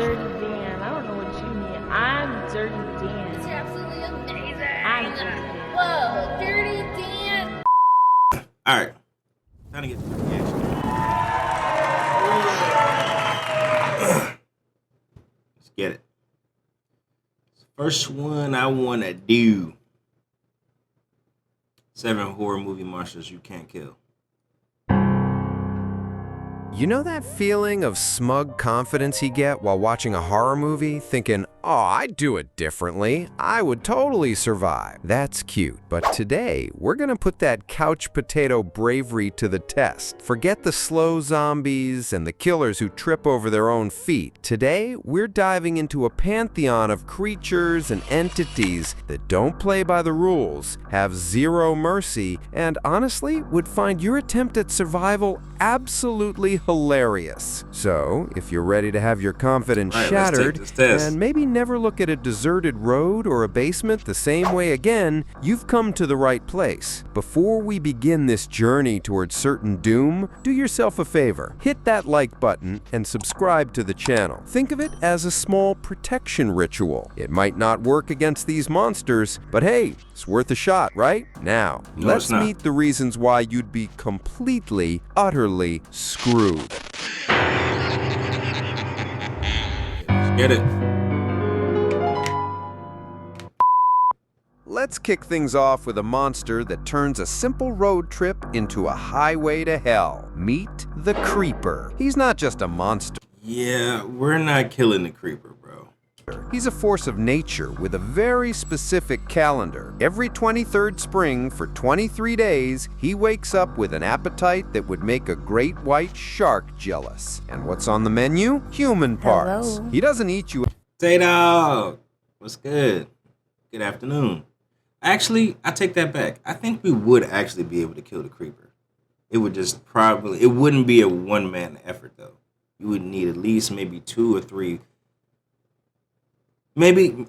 Dirty Dan. I don't know what you mean. I'm Dirty Dan. It's absolutely amazing. I'm Dirty Dan. Whoa, Dirty Dan. All right. Time to get to the reaction. Let's get it. First one I want to do. 7 horror movie monsters you can't kill. You know that feeling of smug confidence you get while watching a horror movie, thinking, oh, I'd do it differently. I would totally survive. That's cute. But today, we're gonna put that couch potato bravery to the test. Forget the slow zombies and the killers who trip over their own feet. Today, we're diving into a pantheon of creatures and entities that don't play by the rules, have zero mercy, and honestly, would find your attempt at survival absolutely hilarious. So, if you're ready to have your confidence shattered, and maybe never look at a deserted road or a basement the same way again, you've come to the right place. Before we begin this journey towards certain doom, do yourself a favor. Hit that like button and subscribe to the channel. Think of it as a small protection ritual. It might not work against these monsters, but hey, it's worth a shot, right? Now, let's meet the reasons why you'd be completely, utterly screwed. Get it. Let's kick things off with a monster that turns a simple road trip into a highway to hell. Meet the Creeper. He's not just a monster. Yeah, we're not killing the Creeper, bro. He's a force of nature with a very specific calendar. Every 23rd spring for 23 days, he wakes up with an appetite that would make a great white shark jealous. And what's on the menu? Human parts. Hello. He doesn't eat you. Tay-Dog, what's good? Good afternoon. Actually, I take that back. I think we would actually be able to kill the Creeper. It would just it wouldn't be a one-man effort, though. You would need at least maybe 2 or 3. Maybe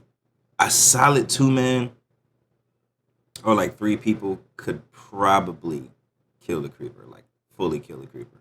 a solid 2-man or like 3 people could probably kill the Creeper, like fully kill the Creeper.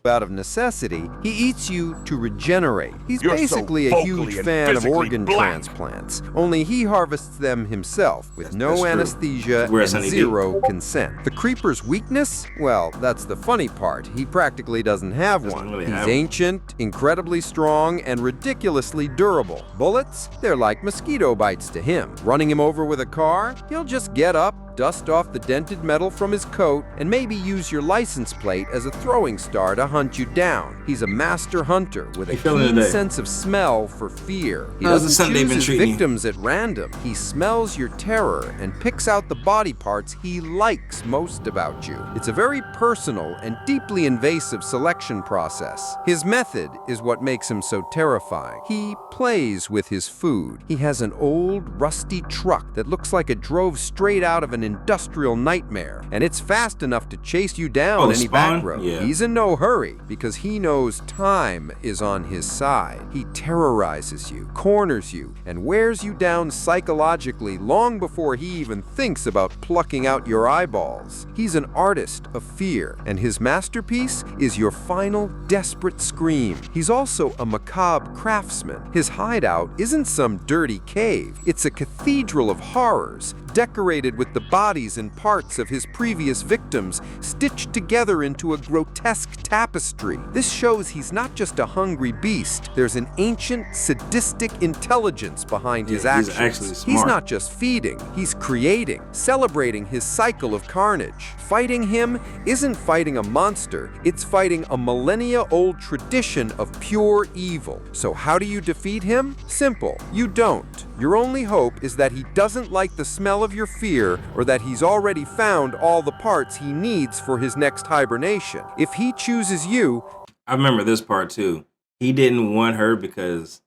Out of necessity, he eats you to regenerate. He's basically a huge fan of organ transplants, only he harvests them himself with no anesthesia and zero consent. The Creeper's weakness? Well, that's the funny part. He practically doesn't have one. He's ancient, incredibly strong, and ridiculously durable. Bullets? They're like mosquito bites to him. Running him over with a car? He'll just get up, dust off the dented metal from his coat, and maybe use your license plate as a throwing star to hunt you down. He's a master hunter with a keen sense of smell for fear. He doesn't choose his victims at random. He smells your terror and picks out the body parts he likes most about you. It's a very personal and deeply invasive selection process. His method is what makes him so terrifying. He plays with his food. He has an old, rusty truck that looks like it drove straight out of an industrial nightmare, and it's fast enough to chase you down any back road. He's in no hurry because he knows time is on his side. He terrorizes you, corners you, and wears you down psychologically long before he even thinks about plucking out your eyeballs. He's an artist of fear, and his masterpiece is your final desperate scream. He's also a macabre craftsman. His hideout isn't some dirty cave. It's a cathedral of horrors, decorated with the bodies and parts of his previous victims stitched together into a grotesque tapestry. This shows he's not just a hungry beast. There's an ancient, sadistic intelligence behind his actions. He's actually smart. He's not just feeding, he's creating, celebrating his cycle of carnage. Fighting him isn't fighting a monster, it's fighting a millennia-old tradition of pure evil. So how do you defeat him? Simple. You don't. Your only hope is that he doesn't like the smell of your fear, or that he's already found all the parts he needs for his next hibernation. If he chooses you... I remember this part too. He didn't want her because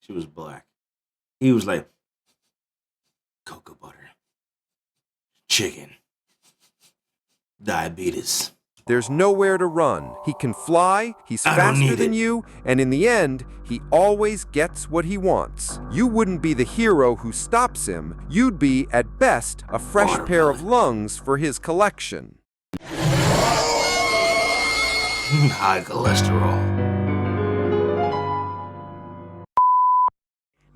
she was black. He was like, cocoa butter, chicken, diabetes. There's nowhere to run. He can fly, he's faster than you, and in the end, he always gets what he wants. You wouldn't be the hero who stops him. You'd be, at best, a fresh pair of lungs for his collection. High cholesterol.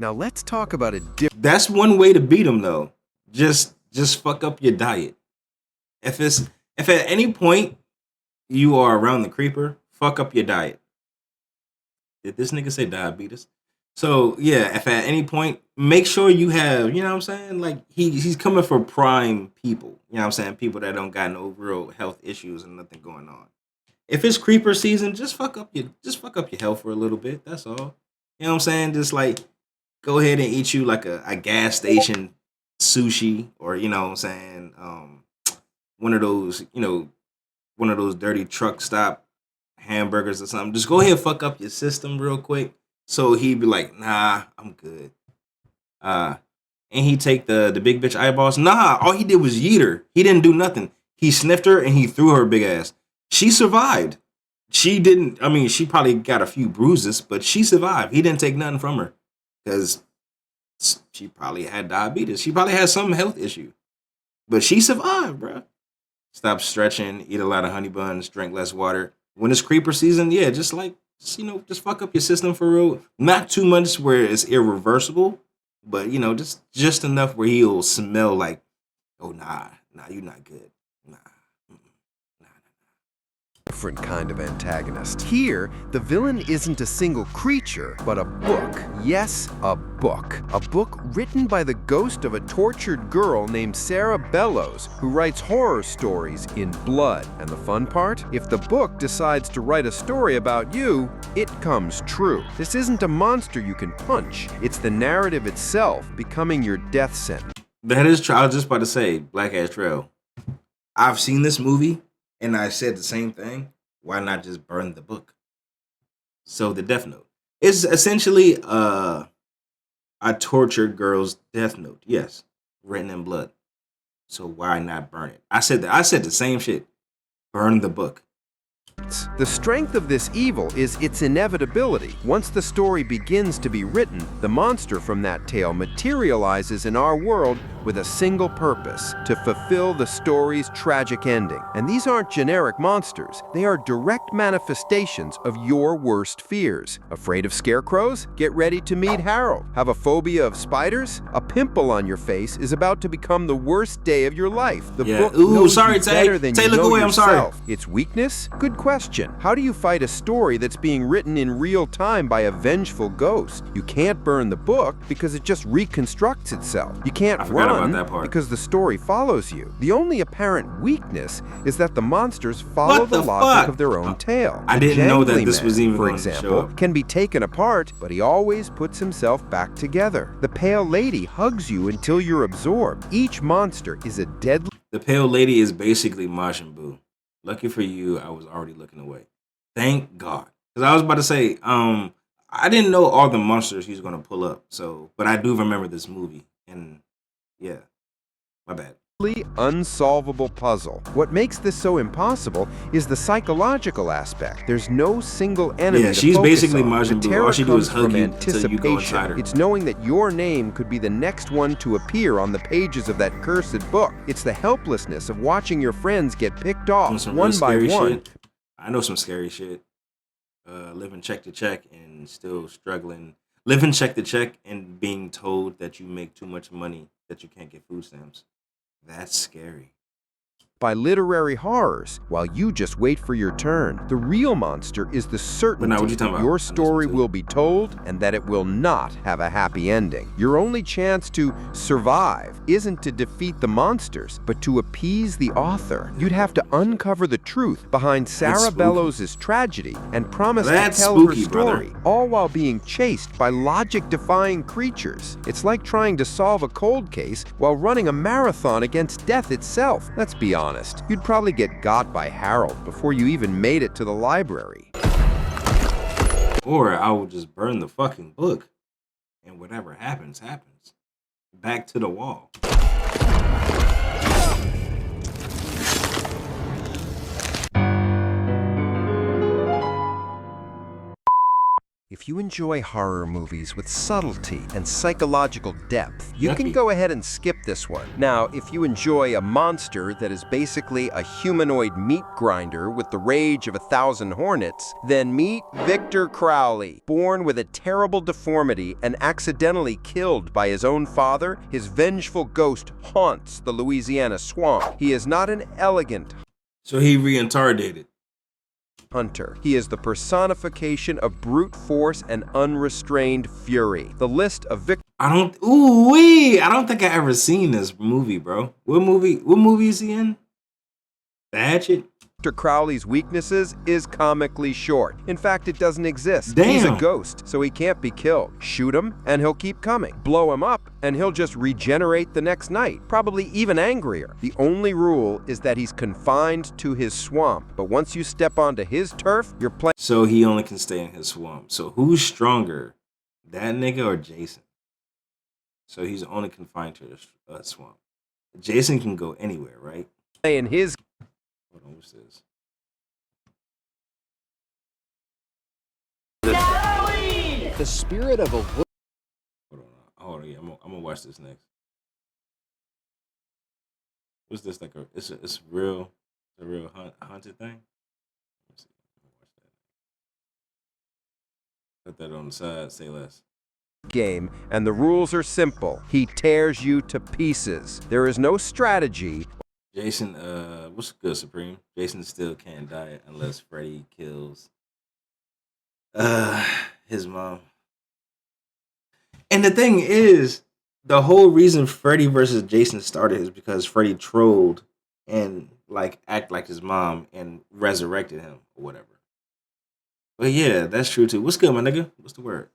Now let's talk about a different... That's one way to beat him, though. Just fuck up your diet. If at any point you are around the creeper, fuck up your diet. Did this nigga say diabetes? So yeah, if at any point, make sure you have, you know what I'm saying? Like he's coming for prime people. You know what I'm saying? People that don't got no real health issues and nothing going on. If it's creeper season, just fuck up your health for a little bit. That's all. You know what I'm saying? Just like go ahead and eat you like a gas station sushi, or you know what I'm saying, one of those dirty truck stop hamburgers or something. Just go ahead and fuck up your system real quick. So he'd be like, nah, I'm good. And he take the big bitch eyeballs. Nah, all he did was yeet her. He didn't do nothing. He sniffed her and he threw her big ass. She survived. She didn't, I mean, she probably got a few bruises, but she survived. He didn't take nothing from her because she probably had diabetes. She probably had some health issue. But she survived, bro. Stop stretching, eat a lot of honey buns, drink less water. When it's creeper season, yeah, just fuck up your system for real. Not too much where it's irreversible, but just enough where he'll smell like, oh nah, you're not good. Nah. Different kind of antagonist. Here, the villain isn't a single creature, but a book. Yes, a book. A book written by the ghost of a tortured girl named Sarah Bellows, who writes horror stories in blood. And the fun part? If the book decides to write a story about you, it comes true. This isn't a monster you can punch. It's the narrative itself becoming your death sentence. That is true. I was just about to say, Black Ash Trail. I've seen this movie. And I said the same thing. Why not just burn the book? So the Death Note is essentially a tortured girl's death note. Yes, written in blood. So why not burn it? I said the same shit. Burn the book. The strength of this evil is its inevitability. Once the story begins to be written, the monster from that tale materializes in our world with a single purpose: to fulfill the story's tragic ending. And these aren't generic monsters. They are direct manifestations of your worst fears. Afraid of scarecrows? Get ready to meet Harold. Have a phobia of spiders? A pimple on your face is about to become the worst day of your life. The book knows you better than you know yourself. Its weakness? Good question. How do you fight a story that's being written in real time by a vengeful ghost? You can't burn the book because it just reconstructs itself. You can't run because the story follows you. The only apparent weakness is that the monsters follow the logic of their own tale. I didn't know that this was even, for example, can be taken apart, but he always puts himself back together. The Pale Lady hugs you until you're absorbed. Each monster is a deadly... The Pale Lady is basically Majin Buu. Lucky for you, I was already looking away. Thank God. Because I was about to say, I didn't know all the monsters he was going to pull up. So, but I do remember this movie. And yeah, my bad. Unsolvable puzzle. What makes this so impossible is the psychological aspect. There's no single enemy. Yeah, she's basically Majin Buu. All she do is hug you until you go inside her. It's knowing that your name could be the next one to appear on the pages of that cursed book. It's the helplessness of watching your friends get picked off one by one. Shit. I know some scary shit. Living check to check and still struggling. Living check to check and being told that you make too much money that you can't get food stamps. That's scary. By literary horrors, while you just wait for your turn. The real monster is the certainty that your story will be told and that it will not have a happy ending. Your only chance to survive isn't to defeat the monsters, but to appease the author. You'd have to uncover the truth behind Sarah Bellows' tragedy and promise to tell her story, all while being chased by logic-defying creatures. It's like trying to solve a cold case while running a marathon against death itself. Let's be honest. You'd probably get got by Harold before you even made it to the library. Or I will just burn the fucking book. And whatever happens, happens. Back to the wall. If you enjoy horror movies with subtlety and psychological depth, you can go ahead and skip this one. Now, if you enjoy a monster that is basically a humanoid meat grinder with the rage of 1,000 hornets, then meet Victor Crowley. Born with a terrible deformity and accidentally killed by his own father, his vengeful ghost haunts the Louisiana swamp. He is not an elegant So he reincarnated. hunter. He is the personification of brute force and unrestrained fury. The list of victims. I don't think I ever seen this movie, bro. What movie is he in? The Hatchet? Victor Crowley's weaknesses is comically short. In fact, it doesn't exist. Damn. He's a ghost, so he can't be killed. Shoot him, and he'll keep coming. Blow him up, and he'll just regenerate the next night, probably even angrier. The only rule is that he's confined to his swamp, but once you step onto his turf, you're playing. So he only can stay in his swamp. So who's stronger, that nigga or Jason? So he's only confined to the swamp. Jason can go anywhere, right? In his. Hold on, what's this? The spirit of a Hold on, yeah, I'm gonna watch this next. What's this like? It's a real haunted thing. Let's see. Watch that. Put that on the side. Say less. Game, and the rules are simple. He tears you to pieces. There is no strategy. Jason, what's good, Supreme? Jason still can't die unless Freddy kills his mom. And the thing is, the whole reason Freddy versus Jason started is because Freddy trolled and like act like his mom and resurrected him or whatever. But yeah, that's true too. What's good, my nigga? What's the word?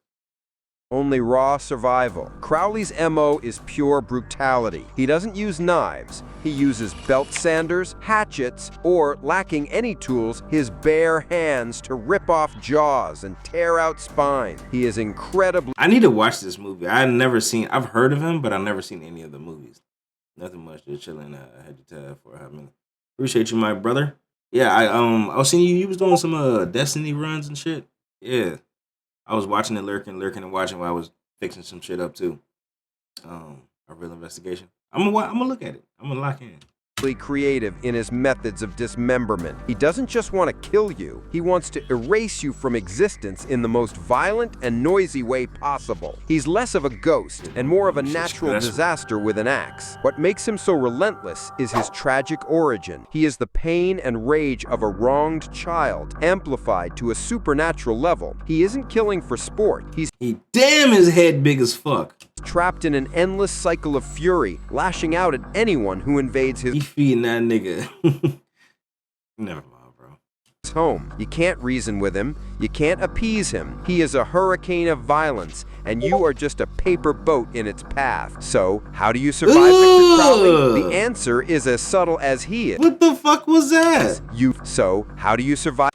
Only raw survival. Crowley's MO is pure brutality. He doesn't use knives. He uses belt sanders, hatchets, or, lacking any tools, his bare hands to rip off jaws and tear out spine. He is incredibly. I need to watch this movie. I've heard of him, but I've never seen any of the movies. Nothing much. Just chilling. I had to tell for a hot minute. Appreciate you, my brother. Yeah, I was seeing you was doing some Destiny runs and shit. Yeah. I was watching it, lurking and watching while I was fixing some shit up too. A real investigation. I'm gonna look at it. I'm gonna lock in. Creative in his methods of dismemberment. He doesn't just want to kill you, he wants to erase you from existence in the most violent and noisy way possible. He's less of a ghost and more of a natural disaster with an axe. What makes him so relentless is his tragic origin. He is the pain and rage of a wronged child, amplified to a supernatural level. He isn't killing for sport. Damn, his head big as fuck. Trapped in an endless cycle of fury, lashing out at anyone who invades his. He feeding that nigga. Never mind, bro. Home. You can't reason with him. You can't appease him. He is a hurricane of violence, and you are just a paper boat in its path. So, how do you survive Victor Crowley? The answer is as subtle as he is. What the fuck was that? So, how do you survive?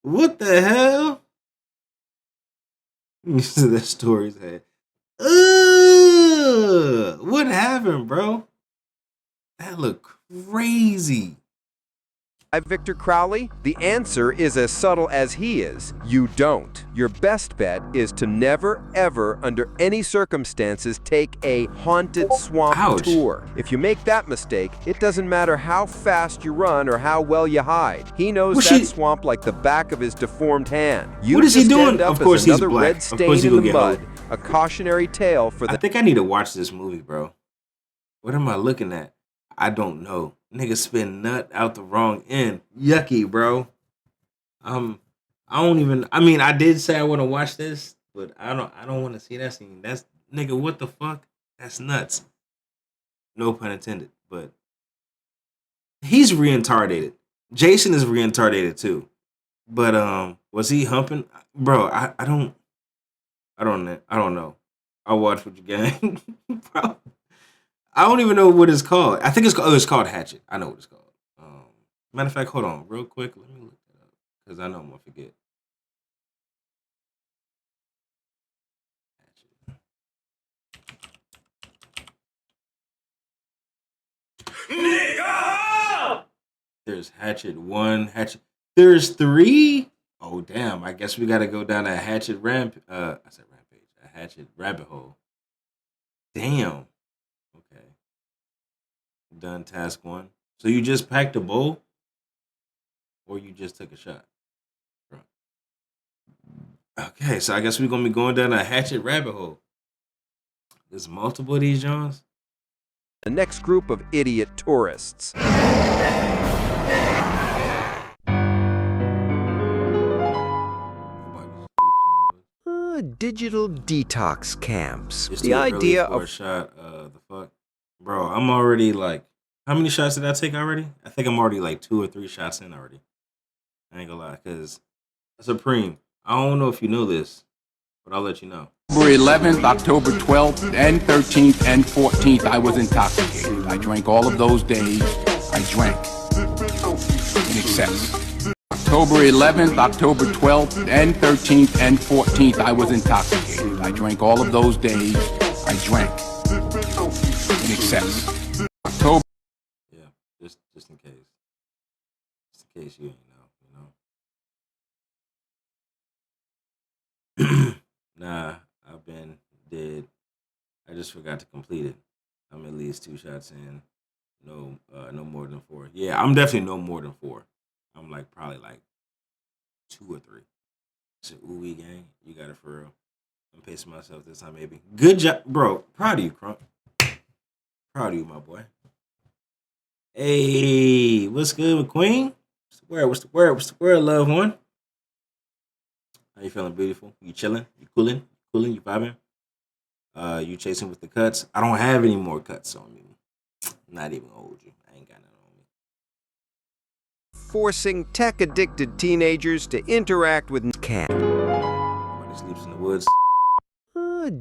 What the hell? That story's head. What happened, bro? That looked crazy. Victor Crowley? The answer is as subtle as he is. You don't. Your best bet is to never, ever, under any circumstances, take a haunted swamp tour. If you make that mistake, it doesn't matter how fast you run or how well you hide. He knows that swamp like the back of his deformed hand. What is he doing? Of course he's black. Red stain in the mud. A cautionary tale for the. I think I need to watch this movie, bro. What am I looking at? I don't know. Nigga spin nut out the wrong end. Yucky, bro. I did say I want to watch this, but I don't want to see that scene. That's nigga, what the fuck? That's nuts. No pun intended, but he's reincarnated. Jason is reincarnated too. But was he humping? Bro, I don't know. I'll watch with you, gang. Bro. I don't even know what it's called. I think it's called Hatchet. I know what it's called. Matter of fact, hold on real quick. Let me look it up because I know I'm going to forget. Hatchet. There's Hatchet 1, Hatchet. There's 3? Oh damn! I guess we gotta go down a hatchet I said rampage. A hatchet rabbit hole. Damn. Okay. Done task one. So you just packed a bowl, or you just took a shot? Right. Okay, so I guess we're gonna be going down a hatchet rabbit hole. There's multiple of these Johns. The next group of idiot tourists. Digital detox camps. It's The too early idea for of a shot. The fuck, bro. I'm already like, how many shots did I take already? I think I'm already like 2 or 3 shots in already. I ain't gonna lie, cause Supreme. I don't know if you know this, but I'll let you know. October 11th, October 12th, and 13th, and 14th, I was intoxicated. I drank all of those days. I drank in excess. October 11th, October 12th, and 13th, and 14th, I was intoxicated. I drank all of those days. I drank in excess. October. Yeah, just in case. Just in case you ain't know, Nah, I've been dead. I just forgot to complete it. I'm at least 2 shots in. No more than 4. Yeah, I'm definitely no more than 4. I'm like probably like 2 or 3. It's an ooey gang. You got it for real. I'm pacing myself this time, maybe. Good job, bro. Proud of you, Crump. Proud of you, my boy. Hey, what's good with Queen? What's the word, loved one? How you feeling, beautiful? You chilling? You cooling? You vibing? You chasing with the cuts? I don't have any more cuts on me. Not even gonna hold you. I ain't got none on me. forcing tech-addicted teenagers to interact with camp. Nobody sleeps in the woods.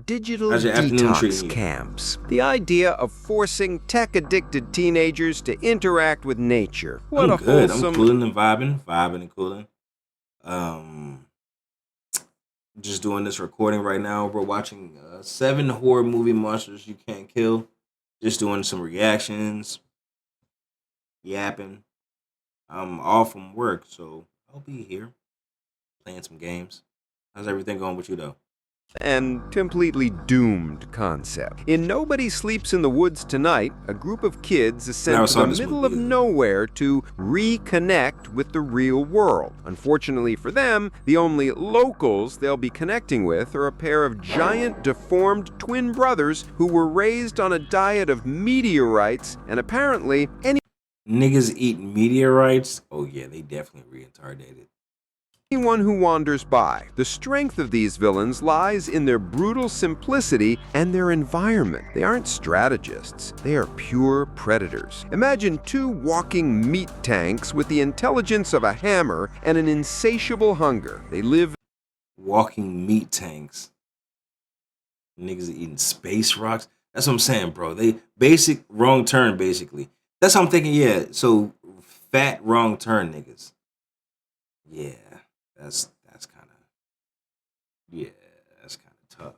Digital How's your afternoon treating detox you? camps. The idea of forcing tech-addicted teenagers to interact with nature. What I'm a good. wholesome... I'm cooling and vibing and cooling. Just doing this recording right now. We're watching 7 horror movie monsters you can't kill. Just doing some reactions, yapping. I'm off from work, so I'll be here playing some games. How's everything going with you, though? and completely doomed concept. In Nobody Sleeps in the Woods Tonight, a group of kids is sent to the middle of nowhere to reconnect with the real world. Unfortunately for them, the only locals they'll be connecting with are a pair of giant deformed twin brothers who were raised on a diet of meteorites and apparently Niggas eat meteorites? Oh yeah, they definitely retarded. anyone who wanders by. The strength of these villains lies in their brutal simplicity and their environment. They aren't strategists. They are pure predators. Imagine 2 walking meat tanks with the intelligence of a hammer and an insatiable hunger. They live... Walking meat tanks. Niggas eating space rocks. That's what I'm saying, bro. They wrong turn, basically. That's what I'm thinking, yeah. So, fat wrong turn niggas. Yeah. That's kind of tough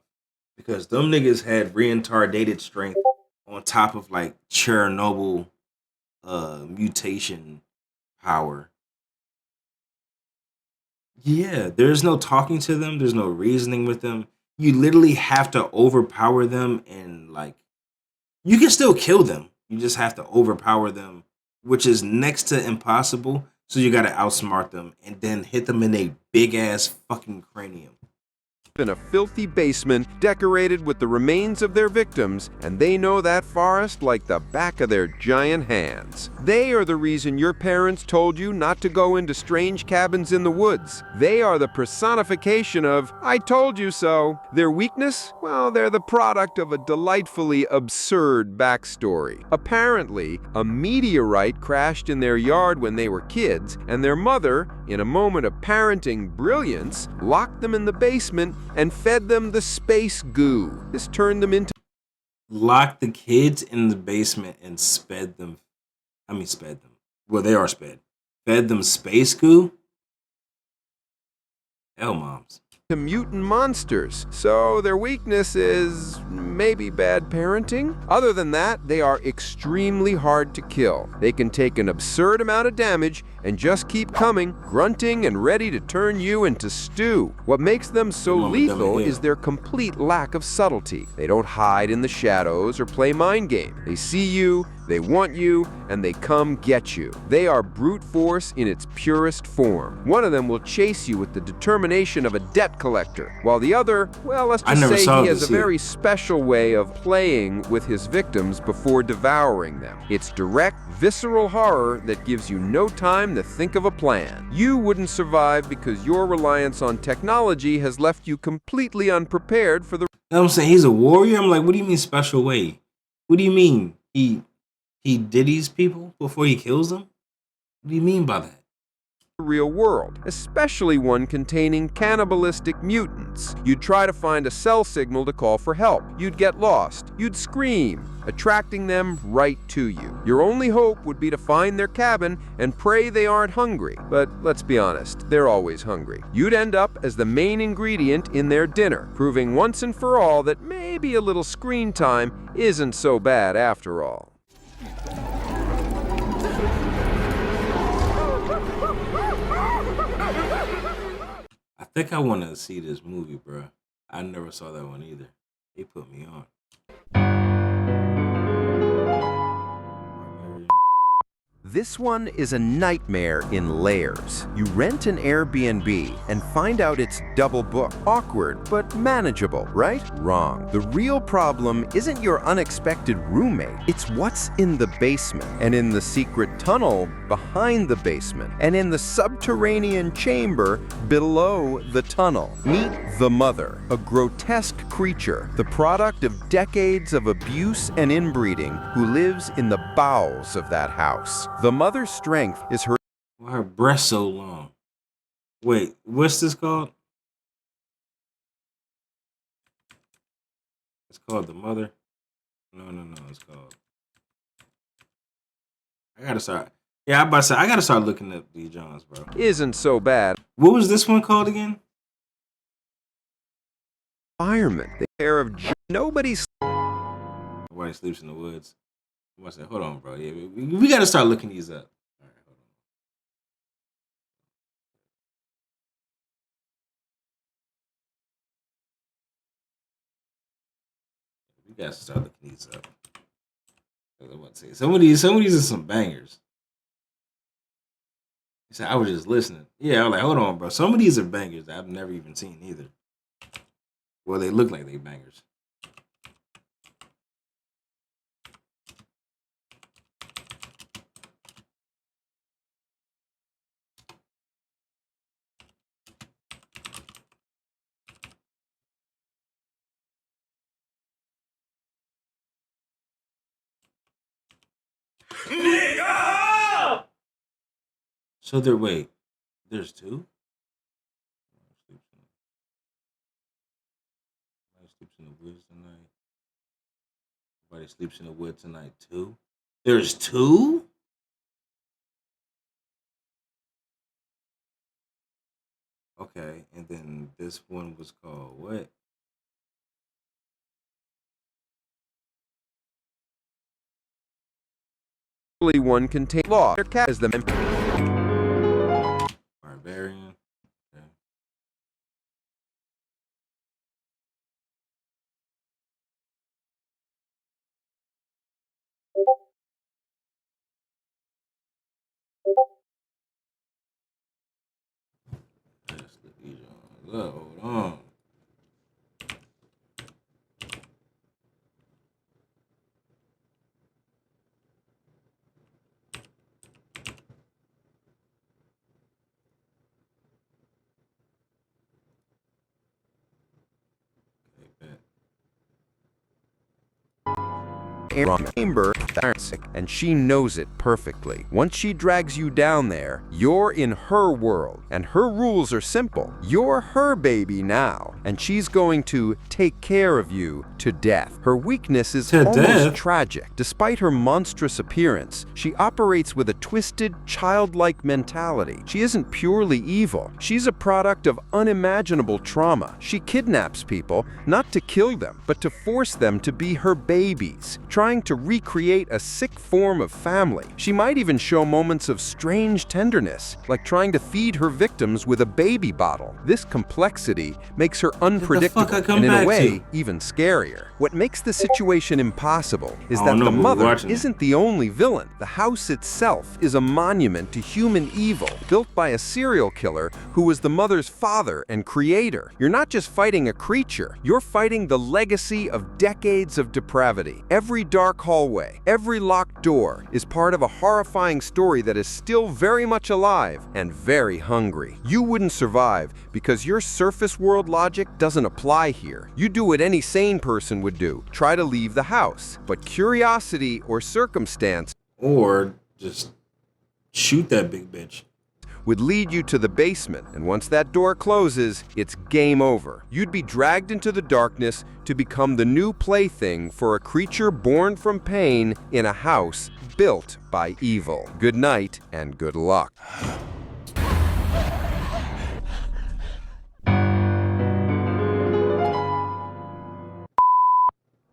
because them niggas had reincarnated strength on top of like Chernobyl mutation power. Yeah, there's no talking to them, there's no reasoning with them. You literally have to overpower them, and like you can still kill them. You just have to overpower them, which is next to impossible. So you gotta outsmart them and then hit them in a big ass fucking cranium. In a filthy basement decorated with the remains of their victims, and they know that forest like the back of their giant hands. They are the reason your parents told you not to go into strange cabins in the woods. They are the personification of, I told you so. Their weakness? Well, they're the product of a delightfully absurd backstory. Apparently, a meteorite crashed in their yard when they were kids, and their mother, in a moment of parenting brilliance, locked them in the basement and fed them the space goo. This turned them into... Locked the kids in the basement and sped them. Well, they are sped. Fed them space goo? Hell, moms. to mutant monsters, so their weakness is maybe bad parenting. Other than that, they are extremely hard to kill. They can take an absurd amount of damage and just keep coming, grunting and ready to turn you into stew. What makes them so lethal is their complete lack of subtlety. They don't hide in the shadows or play mind games. They see you, they want you, and they come get you. They are brute force in its purest form. One of them will chase you with the determination of a debt collector, while the other, well, let's just say he has a very special way of playing with his victims before devouring them. It's direct, visceral horror that gives you no time to think of a plan. You wouldn't survive because your reliance on technology has left you completely unprepared for the... You know what I'm saying? He's a warrior? I'm like, what do you mean special way? What do you mean? He diddies people before he kills them? What do you mean by that? Real world, especially one containing cannibalistic mutants. You'd try to find a cell signal to call for help. You'd get lost. You'd scream, attracting them right to you. Your only hope would be to find their cabin and pray they aren't hungry. But let's be honest, they're always hungry. You'd end up as the main ingredient in their dinner, proving once and for all that maybe a little screen time isn't so bad after all. I think I want to see this movie, bro. I never saw that one either. They put me on. This one is a nightmare in layers. You rent an Airbnb and find out it's double booked. Awkward, but manageable, right? Wrong. The real problem isn't your unexpected roommate. It's what's in the basement, and in the secret tunnel behind the basement, and in the subterranean chamber below the tunnel. Meet the Mother, a grotesque creature, the product of decades of abuse and inbreeding, who lives in the bowels of that house. The Mother's strength is her... Why her breath so long? Wait, what's this called? It's called The Mother? No, it's called... I gotta start... Yeah, I'm about to say, I gotta start looking up these Johns, bro. Isn't so bad. What was this one called again? Environment. The care of... Nobody sleeps in the woods. I said, hold on, bro. Yeah, we got to start looking these up. All right, hold on. We got to start looking these up. I was about to say, some of these are some bangers. He said, I was just listening. Yeah, I was like, hold on, bro. Some of these are bangers that I've never even seen either. Well, they look like they bangers. So there's two? Nobody sleeps in the woods tonight. Nobody sleeps in the woods tonight too? There's two? Okay, and then this one was called what? one contain law. Their cat is the Barbarian. Okay. Let's look these on. Hold on. chamber, and she knows it perfectly. Once she drags you down there, you're in her world, and her rules are simple. You're her baby now, and she's going to take care of you to death. Her weakness is almost tragic. Despite her monstrous appearance, she operates with a twisted, childlike mentality. She isn't purely evil. She's a product of unimaginable trauma. She kidnaps people, not to kill them, but to force them to be her babies, trying to recreate a sick form of family. She might even show moments of strange tenderness, like trying to feed her victims with a baby bottle. This complexity makes her unpredictable and, in a way, even scarier. What makes the situation impossible is that the mother isn't the only villain. The house itself is a monument to human evil, built by a serial killer who was the mother's father and creator. You're not just fighting a creature, you're fighting the legacy of decades of depravity. Every dark hallway, every locked door is part of a horrifying story that is still very much alive and very hungry. You wouldn't survive because your surface world logic doesn't apply here. You do what any sane person would do, try to leave the house. But curiosity or circumstance, or just shoot that big bitch, would lead you to the basement, and once that door closes, it's game over. You'd be dragged into the darkness to become the new plaything for a creature born from pain in a house built by evil. Good night and good luck.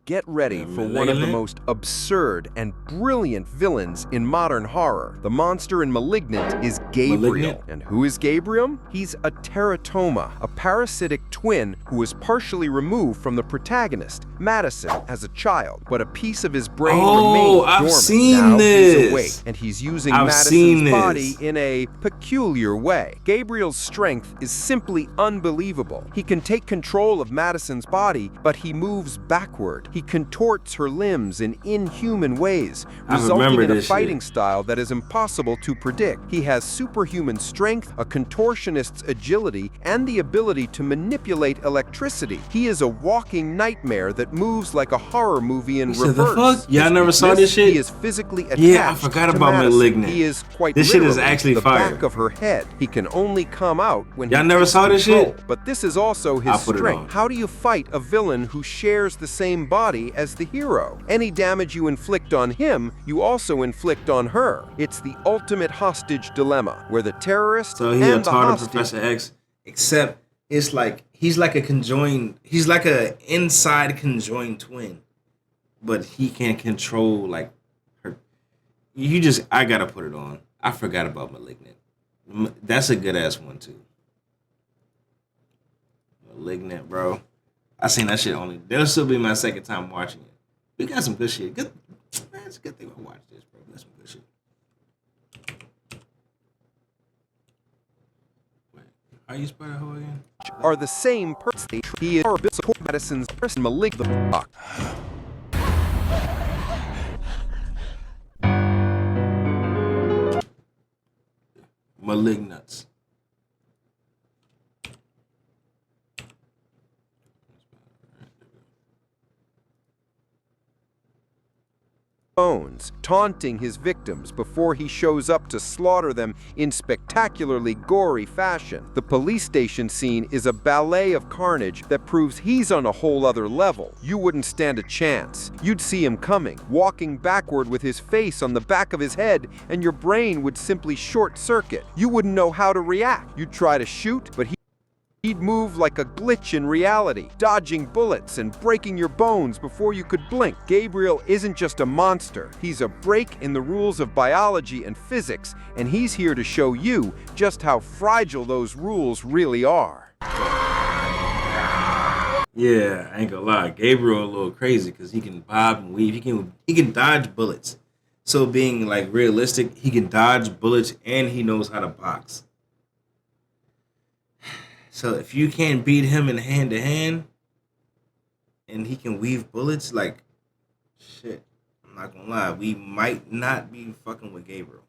Get ready for one of the most absurd and brilliant villains in modern horror. The monster in Malignant is Gabriel. And who is Gabriel? He's a teratoma, a parasitic twin who was partially removed from the protagonist, Madison, as a child, but a piece of his brain remained dormant. I've seen now this. He's awake, and he's using Madison's body in a peculiar way. Gabriel's strength is simply unbelievable. He can take control of Madison's body, but he moves backward. He contorts her limbs in inhuman ways, resulting in a fighting style that is impossible to predict. He has superhuman strength, a contortionist's agility, and the ability to manipulate electricity. He is a walking nightmare that moves like a horror movie in reverse. The fuck? Y'all never saw this shit? He is physically attached. Yeah, I forgot about Malignant. He is quite this shit is actually the fire. back of her head. He can only come out when y'all never saw this shit. But this is also his strength. How do you fight a villain who shares the same body as the hero? Any damage you inflict on him, you also inflict on her. It's the ultimate hostage dilemma, where the terrorist and the hostage... Professor X, except it's like he's like a inside conjoined twin, but he can't control like her. I gotta put it on. I forgot about Malignant. That's a good ass one too. Malignant, bro. I seen that shit only. That'll still be my second time watching it. We got some good shit. Good, man, it's a good thing I watched this, bro. That's some good shit. Wait, how you spell that whole again? Are the same person. He is Madison's person. Malignant. Malignants. Bones, taunting his victims before he shows up to slaughter them in spectacularly gory fashion. The police station scene is a ballet of carnage that proves he's on a whole other level. You wouldn't stand a chance. You'd see him coming, walking backward with his face on the back of his head, and your brain would simply short circuit. You wouldn't know how to react. You'd try to shoot, but he'd move like a glitch in reality, dodging bullets and breaking your bones before you could blink. Gabriel isn't just a monster. He's a break in the rules of biology and physics, and he's here to show you just how fragile those rules really are. Yeah, I ain't gonna lie. Gabriel a little crazy because he can bob and weave. He can dodge bullets. So being like realistic, he can dodge bullets and he knows how to box. So if you can't beat him in hand to hand, and he can weave bullets, like, shit, I'm not gonna lie, we might not be fucking with Gabriel.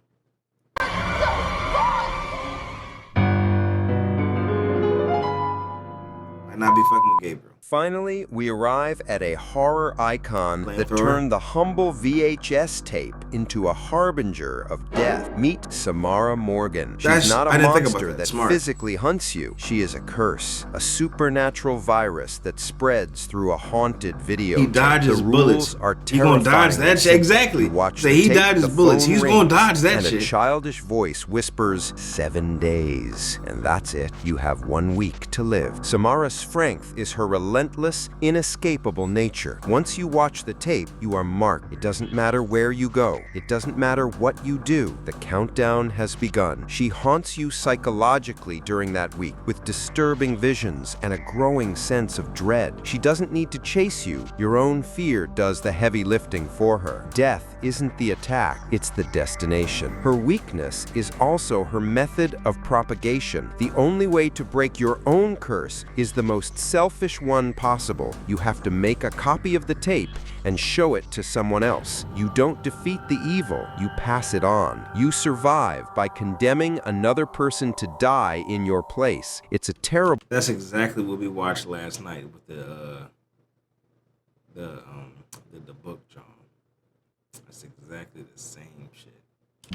Might not be fucking with Gabriel. Finally, we arrive at a horror icon that Flamethrower. turned the humble VHS tape into a harbinger of death. Meet Samara Morgan. She's not a I didn't think about monster that. that Smart. physically hunts you. She is a curse, a supernatural virus that spreads through a haunted video. He dodges the bullets. rules are He gonna terrifying. dodge that shit. Exactly. You watch Say the he tape, dodges the bullets. phone He's gonna rings, dodge that and shit. a childish voice whispers 7 days. And that's it. You have 1 week to live. Samara's strength is her relentless, inescapable nature. Once you watch the tape, you are marked. It doesn't matter where you go. It doesn't matter what you do. The countdown has begun. She haunts you psychologically during that week with disturbing visions and a growing sense of dread. She doesn't need to chase you. Your own fear does the heavy lifting for her. Death isn't the attack, it's the destination. Her weakness is also her method of propagation. The only way to break your own curse is the most selfish one possible. You have to make a copy of the tape and show it to someone else. You don't defeat the evil, you pass it on. You survive by condemning another person to die in your place. It's a terrible... That's exactly what we watched last night with the book, John. That's exactly the same shit.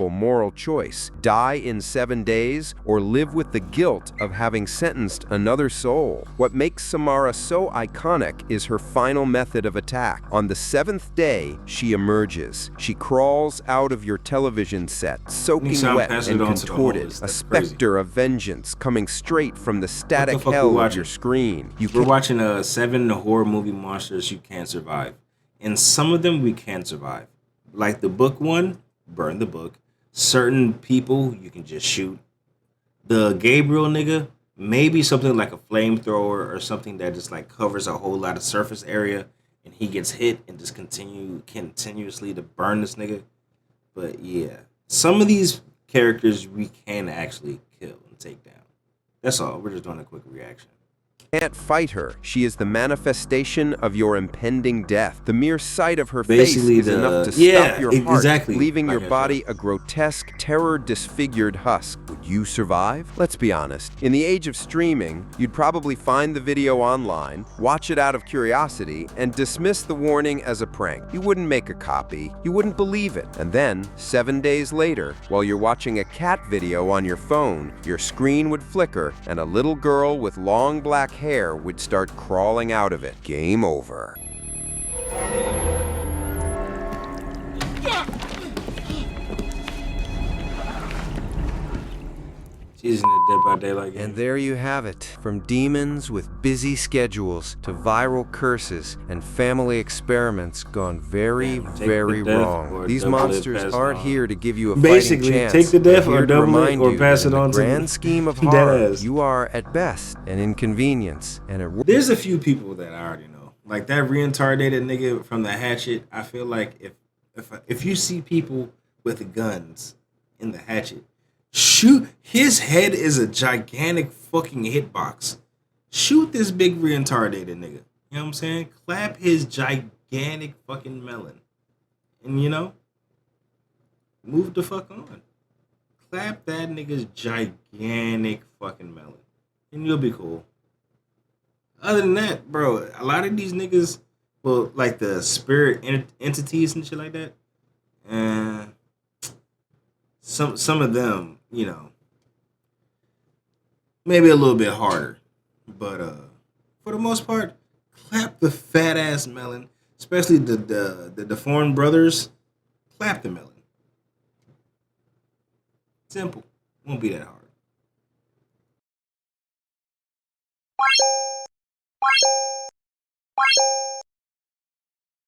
moral choice. Die in 7 days or live with the guilt of having sentenced another soul. What makes Samara so iconic is her final method of attack. On the 7th day, she emerges. She crawls out of your television set, soaking wet and contorted, a specter of vengeance coming straight from the static hell of your screen. We're watching 7 horror movie monsters you can't survive. And some of them we can survive. Like the book one, burn the book. Certain people you can just shoot. The Gabriel nigga, maybe something like a flamethrower or something that just like covers a whole lot of surface area and he gets hit and just continuously to burn this nigga. But yeah, some of these characters we can actually kill and take down. That's all. We're just doing a quick reaction. Can't fight her. She is the manifestation of your impending death. The mere sight of her face is enough to stop your heart, leaving your body a grotesque, terror-disfigured husk. Would you survive? Let's be honest. In the age of streaming, you'd probably find the video online, watch it out of curiosity, and dismiss the warning as a prank. You wouldn't make a copy. You wouldn't believe it. And then, 7 days later, while you're watching a cat video on your phone, your screen would flicker, and a little girl with long black hair would start crawling out of it. Game over. She's in the Dead by Daylight game. And there you have it. From demons with busy schedules to viral curses and family experiments gone very, very wrong. These monsters aren't here to give you a fighting chance. Take the death or double it or pass it on to the grand scheme of horror, you are at best an inconvenience and a... There's a few people that I already know. Like that reincarnated nigga from the Hatchet. I feel like if you see people with guns in the Hatchet, shoot, his head is a gigantic fucking hitbox. Shoot this big reincarnated nigga. You know what I'm saying? Clap his gigantic fucking melon. And you know, move the fuck on. Clap that nigga's gigantic fucking melon. And you'll be cool. Other than that, bro, a lot of these niggas, well, like the spirit entities and shit like that, some of them, you know, maybe a little bit harder. But for the most part, clap the fat ass melon, especially the deformed brothers. Clap the melon. Simple. Won't be that hard.